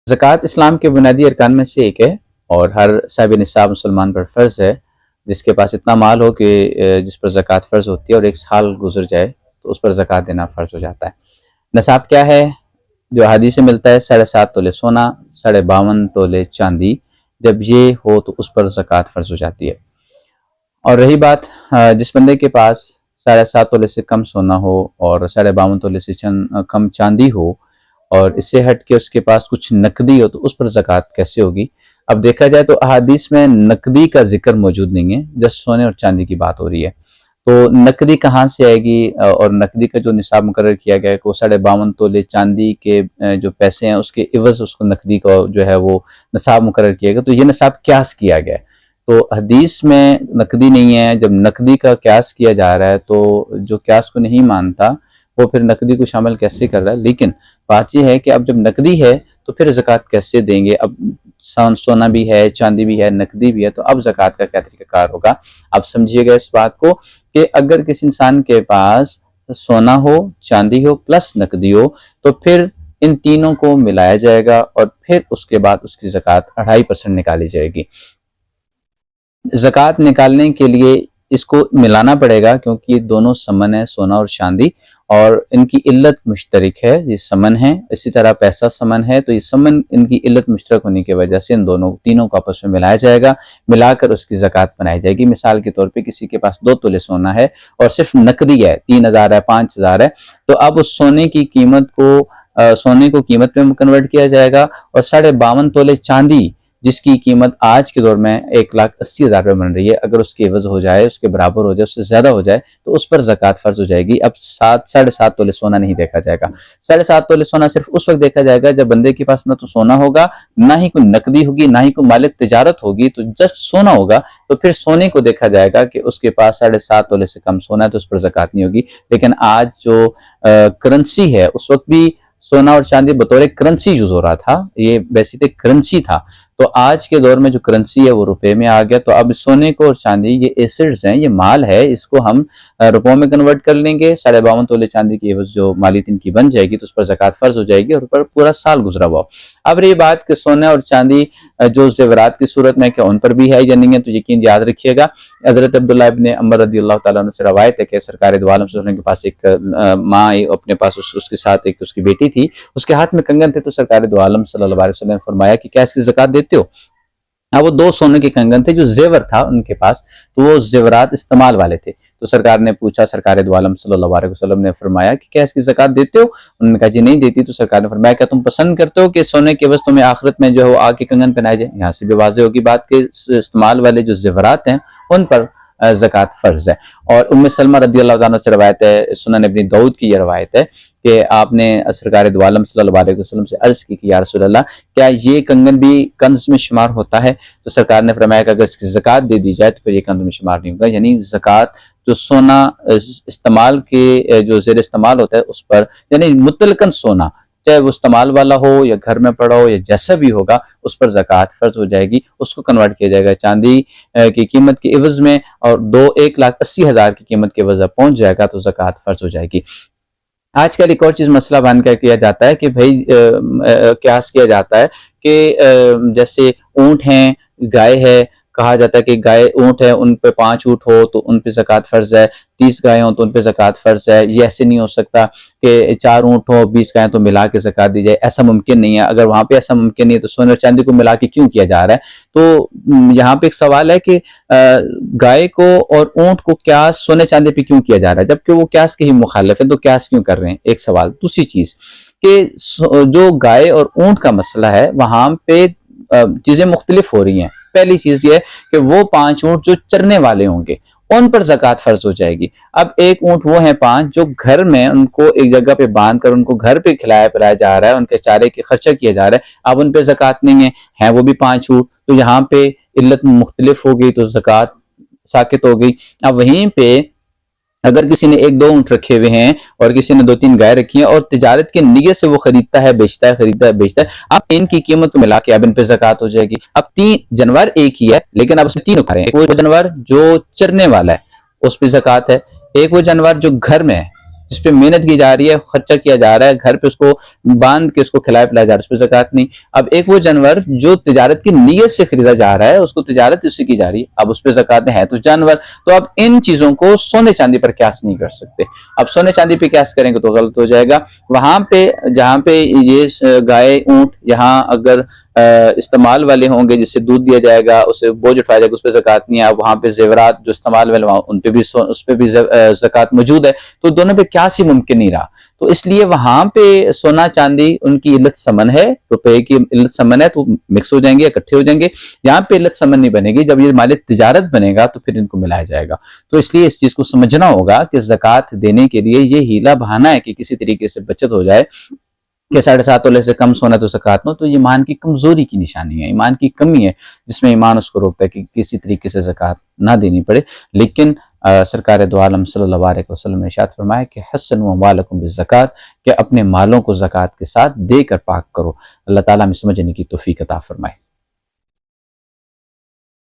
ज़कात इस्लाम के बुनियादी अरकान में से एक है और हर साहिब निसाब मुसलमान पर फ़र्ज़ है। जिसके पास इतना माल हो कि जिस पर ज़कात फ़र्ज़ होती है और 1 साल गुज़र जाए तो उस पर ज़कात देना फ़र्ज़ हो जाता है। निसाब क्या है? जो हदीस से मिलता है 7.5 तोले सोना, 52.5 तोले चांदी। जब ये हो तो उस पर ज़कात फ़र्ज़ हो जाती है। और रही बात जिस बंदे के पास 7.5 तोले से कम सोना हो और 52.5 तोले से कम चांदी हो और इससे हट के उसके पास कुछ नकदी हो तो उस पर ज़कात कैसे होगी? अब देखा जाए तो अहादीस में नकदी का ज़िक्र मौजूद नहीं है, जस्ट सोने और चांदी की बात हो रही है। तो नकदी कहाँ से आएगी? और नकदी का जो निसाब मुकर्रर किया गया है वो 52.5 तोले चांदी के जो पैसे हैं उसके इवज़ उसको नकदी का जो है वो निसाब मुकर्रर किया गया। तो ये निसाब क्यास किया गया है। तो हदीस में नकदी नहीं है, जब नकदी का क्यास किया जा रहा है तो जो क्यास को नहीं मानता वो फिर नकदी को शामिल कैसे कर रहा है। लेकिन बात यह है कि अब जब नकदी है तो फिर ज़कात कैसे देंगे? अब सोना भी है, चांदी भी है, नकदी भी है, तो अब ज़कात का क्या तरीक़ाकार होगा? अब समझिएगा इस बात को कि अगर किसी इंसान के पास सोना हो, चांदी हो प्लस नकदी हो तो फिर इन तीनों को मिलाया जाएगा और फिर उसके बाद उसकी ज़कात 2.5% निकाली जाएगी। ज़कात निकालने के लिए इसको मिलाना पड़ेगा क्योंकि ये दोनों समन है, सोना और चांदी, और इनकी इल्लत मुश्तरक है, ये समन है। इसी तरह पैसा समन है, तो ये समन इनकी इल्लत मुश्तरक होने की वजह से इन दोनों तीनों को आपस में मिलाया जाएगा, मिलाकर उसकी ज़कात बनाई जाएगी। मिसाल के तौर पे किसी के पास 2 तोले सोना है और सिर्फ नकदी है, 3000 है, 5000 है, तो अब उस सोने की कीमत को सोने को कीमत में कन्वर्ट किया जाएगा और 52.5 तोले चांदी जिसकी कीमत आज के दौर में 1,80,000 रुपये बन रही है, अगर उसकी एवज हो जाए, उसके बराबर हो जाए, उससे ज़्यादा हो जाए तो उस पर ज़कात फ़र्ज हो जाएगी। अब 7.5 तोले सोना नहीं देखा जाएगा। 7.5 तोले सोना सिर्फ उस वक्त देखा जाएगा जब बंदे के पास ना तो सोना होगा, ना ही कोई नकदी होगी, ना ही कोई मालिक तिजारत होगी, तो जस्ट सोना होगा। तो फिर सोने को देखा जाएगा कि उसके पास 7.5 तोले से कम सोना है तो उस पर ज़कात नहीं होगी। लेकिन आज जो करेंसी है, उस वक्त भी सोना और चांदी बतौर करेंसी यूज हो रहा था, ये बेसिकली करेंसी था। तो आज के दौर में जो करेंसी है वो रुपए में आ गया, तो अब सोने को और चांदी ये एसिड्स हैं, ये माल है, इसको हम रुपयों में कन्वर्ट कर लेंगे। 52.5 तोले चांदी की एवज जो माली इनकी बन जाएगी तो उस पर ज़कात फ़र्ज हो जाएगी और ऊपर पूरा साल गुजरा हुआ। अब रही बात कि सोने और चांदी जो जेवरात की सूरत में क्या उन पर भी है या नहीं है, तो यकीन याद रखिएगा। हज़रत अब्दुल्लाह इब्न अमर रज़ियल्लाहु तआला अन्हु से रवायत है कि सरकार दो आलम सल्लल्लाहु अलैहि वसल्लम के पास एक माँ अपने पास उसके साथ एक उसकी बेटी थी, उसके हाथ में कंगन थे, तो सरकार दो आलम सल्लल्लाहु अलैहि वसल्लम ने फरमाया कि क्या इसकी ज़कात देते हो? हाँ, वो 2 सोने के कंगन थे, जो जेवर था उनके पास, तो वो जेवरात इस्तेमाल वाले थे। तो सरकार ने पूछा, सरकार दो आलम सल्लल्लाहु अलैहि वसल्लम ने फरमाया कि क्या इसकी ज़कात देते हो? उन्होंने कहा जी नहीं देती। तो सरकार ने फरमाया क्या तुम पसंद करते हो कि सोने के एवज तुम्हें आखिरत में जो है वो आग के कंगन पहनाए जाए? यहाँ से भी वाज़ेह होगी बात के इस्तेमाल वाले जो जेवरात हैं उन पर ज़कात फ़र्ज है। और उम्मे सलमा रज़ियल्लाहु अन्हा से रवायत है, सुनन इब्न दाऊद की ये रवायत है कि आपने सरकार दो आलम सल्लल्लाहु अलैहि वसल्लम से अर्ज़ की कि या रसूल अल्लाह, क्या ये कंगन भी कंज़ में शुमार होता है? तो सरकार ने फरमाया कि अगर इसकी ज़कात दे दी जाए तो फिर ये कंज़ में शुमार नहीं होगा। यानी ज़कात जो सोना इस्तेमाल के जो ज़ेर इस्तेमाल होता है उस पर, यानी मुतलकन सोना, चाहे वो इस्तेमाल वाला हो या घर में पड़ा हो या जैसा भी होगा, उस पर ज़कात फ़र्ज हो जाएगी। उसको कन्वर्ट किया जाएगा चांदी की कीमत के एवज में, और 1,80,000 की कीमत के एवज पहुंच जाएगा तो ज़कात फ़र्ज हो जाएगी। आजकल एक और चीज़ मसला बन कर किया जाता है कि भाई क्यास किया जाता है कि जैसे ऊँट हैं, गाय है, कहा जाता है कि गाय ऊँट है, उन पे 5 ऊँट हो तो उन पे ज़कात फ़र्ज है, 30 गाय हो तो उन पे ज़कात फ़र्ज है। ये ऐसे नहीं हो सकता कि 4 ऊँट हो 20 गाय तो मिला के ज़कात दी जाए, ऐसा मुमकिन नहीं है। अगर वहाँ पे ऐसा मुमकिन नहीं है तो सोने और चांदी को मिला के क्यों किया जा रहा है? तो यहाँ पे एक सवाल है कि गाय को और ऊँट को क्यास सोने चांदी पे क्यों किया जा रहा है, जबकि वो क्यास के ही मुखालिफ है, तो क्यास क्यों कर रहे हैं? एक सवाल। दूसरी चीज़ कि जो गाय और ऊँट का मसला है वहाँ पे चीज़ें मुख्तलिफ हो रही हैं। पहली चीज़ ये है कि वो 5 ऊँट जो चरने वाले होंगे उन पर ज़कात फ़र्ज हो जाएगी। अब एक ऊँट वो हैं 5 जो घर में उनको एक जगह पे बांध कर उनको घर पे खिलाया पिलाया जा रहा है, उनके चारे के खर्चा किया जा रहा है, अब उन पे ज़कात नहीं है वो भी 5 ऊँट, तो यहाँ पे इल्लत मुख्तलिफ हो गई तो ज़कात साकित हो गई। अब वहीं पे अगर किसी ने 1-2 ऊँट रखे हुए हैं और किसी ने 2-3 गाय रखी हैं और तिजारत की नीयत से वो खरीदता है बेचता है, खरीदता है बेचता है, अब इनकी कीमत को मिला के अब इन पे ज़कात हो जाएगी। अब 3 जानवर एक ही है लेकिन अब उसमें 3 खा रहे हैं। एक वो जानवर जो चरने वाला है उस पर ज़कात है, एक वो जानवर जो घर में है जिस पे मेहनत की जा रही है, खर्चा किया जा रहा है, घर पे उसको बांध के उसको खिलाया पिलाया जा रहा है, उस पर ज़कात नहीं। अब एक वो जानवर जो तिजारत की नीयत से खरीदा जा रहा है, उसको तिजारत उससे की जा रही है, अब उस पर ज़कात है तो जानवर। तो अब इन चीजों को सोने चांदी पर क्यास नहीं कर सकते। अब सोने चांदी पे क्यास करेंगे तो गलत हो जाएगा। वहां पे जहां पे ये गाय ऊंट यहाँ अगर इस्तेमाल वाले होंगे, जिससे दूध दिया जाएगा, उसे बोझ उठाया जाएगा, उस पर ज़कात नहीं है। वहां पे जेवरात जो इस्तेमाल वाले उन पे भी उस पे भी ज़कात मौजूद है। तो दोनों पे क्यास ही मुमकिन नहीं रहा। तो इसलिए वहां पे सोना चांदी उनकी इल्लत समन है, रुपए की इल्लत समन है, तो मिक्स हो जाएंगे, इकट्ठे हो जाएंगे। यहाँ पे इल्लत समन नहीं बनेगी, जब ये माल तिजारत बनेगा तो फिर इनको मिलाया जाएगा। तो इसलिए इस चीज को समझना होगा कि ज़कात देने के लिए ये हीला बहाना है कि किसी तरीके से बचत हो जाए कि 7.5 तोले से कम सोना तो ज़कात नो, तो ये ईमान की कमजोरी की निशानी है, ईमान की कमी है, जिसमें ईमान उसको रोकता है कि किसी तरीके से ज़कात ना देनी पड़े। लेकिन सरकार दो आलम सल्लल्लाहु अलैहि वसल्लम ने इरशाद फरमाया कि हस्सनु अम्वालकुम बिज़्ज़कात, कि अपने मालों को ज़कात के साथ देकर पाक करो। अल्लाह ताला हमें समझने की तौफीक अता फरमाए।